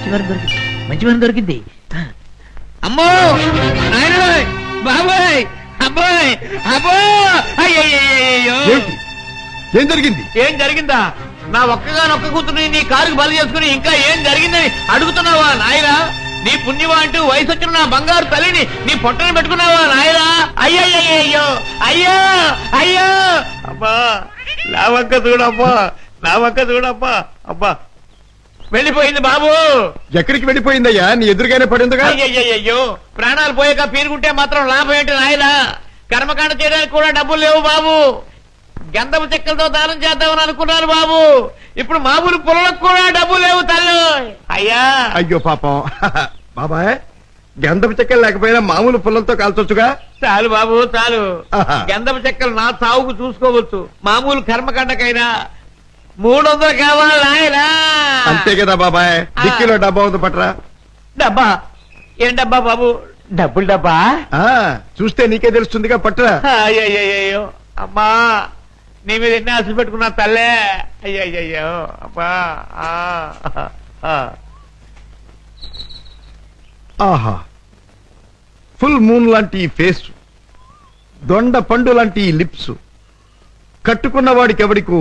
మంచి వారం దొరికింది. అమ్మో నాయనోయ్ బాబాయ్ అబ్బాయ్ అబ్బో అయ్యయ్యో ఏం జరిగింది? ఏం జరిగిందా? నా ఒక్కగానొక్క కూతురు నీ కారుకు బలి చేసుకుని ఇంకా ఏం జరిగిందని అడుగుతున్నావా నాయనా? నీ పుణ్యమా అంటూ వయసు వచ్చిన నా బంగారు తల్లిని నీ పొట్టని పెట్టుకున్నావా నాయనా? అయ్యయ్యో అయ్యో అయ్యో అబ్బా నా వంక చూడబ్బా, నా వంక చూడబ్బా. అబ్బా వెళ్ళిపోయింది బాబు. ఎక్కడికి వెళ్ళిపోయిందయ్యా? నీ ఎదురుగానే పడిందిగా. అయ్యయ్యో ప్రాణాలు పోయాక పీరుకుంటే మాత్రం లాభం ఏంటి నాయనా? కర్మకాండ చేయడానికి కూడా డబ్బులు లేవు బాబు. గంధపు చెక్కలతో దానం చేద్దామని అనుకున్నాను బాబు. ఇప్పుడు మామూలు పొలకు కూడా డబ్బులు లేవు తల్లు. అయ్యా అయ్యో పాపం. బాబాయ్ గంధపు చెక్కలు లేకపోయినా మామూలు పుల్లలతో కాల్చొచ్చుగా. చాలు బాబు చాలు. గంధపు చెక్కలు నా సాగుకు చూసుకోవచ్చు. మామూలు కర్మకాండకైనా 300 కావాలి నాయనా. అంతే కదా బాబాయ్. డిక్కీలో డబ్బా ఉంది పట్రా. డబ్బా? ఏం డబ్బా బాబు? డబ్బులు డబ్బా? చూస్తే నీకే తెలుస్తుందిగా, పట్రా. అయ్యయ్యో అమ్మా నీ మీద ఎన్ని ఆశలు పెట్టుకున్నా తల్లే. అయ్యయ్యో అమ్మా. ఆహా, ఫుల్ మూన్ లాంటి ఈ ఫేస్, దొండ పండు లాంటి ఈ లిప్స్, కట్టుకున్న వాడికి ఎవడికు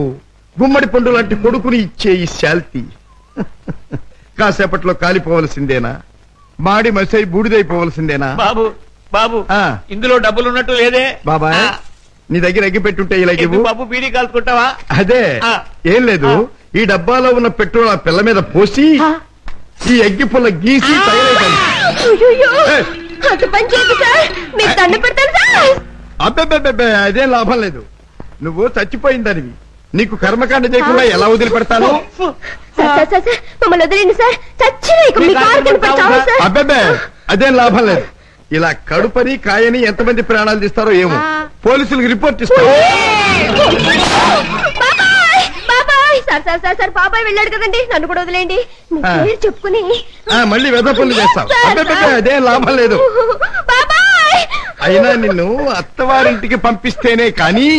గుమ్మడి పండు లాంటి కొడుకుని ఇచ్చే ఈ శాల్తీ కాసేపట్లో కాలిపోవలసిందేనా? మాడి మసై బూడిదైపోవలసిందేనా? బాబు బాబు ఇందులో డబ్బులు ఉన్నట్టు లేదే బాబాయ్. నీ దగ్గర ఎగ్గి పెట్టుంటే ఇలా ఇవ్వు. బాబు బీడీ కాల్చుకుంటావా? అదే ఏం లేదు, ఈ డబ్బాలో ఉన్న పెట్రోల్ ఆ పిల్ల మీద పోసి ఈ ఎగ్గి పుల్ల గీసి అబ్బే అదేం లాభం లేదు. నువ్వు చచ్చిపోయిందనివి. నీకు కర్మకాండ చేయకుండా ఎలా వదిలిపెడతాను? అబ్బే అదేం లాభం లేదు. ఇలా కడుపని కాయని ఎంతమంది ప్రాణాలు తీస్తారో ఏమో. పోలీసులకు రిపోర్ట్ ఇస్తారు. సార్ బాబాయ్ వెళ్ళాడు కదండి, నన్ను కూడా వదిలేండి. చెప్పుకుని మళ్ళీ వెధ పనులు చేస్తావు. అదేం లాభం లేదు. అయినా నిన్ను అత్తవారింటికి పంపిస్తేనే కానీ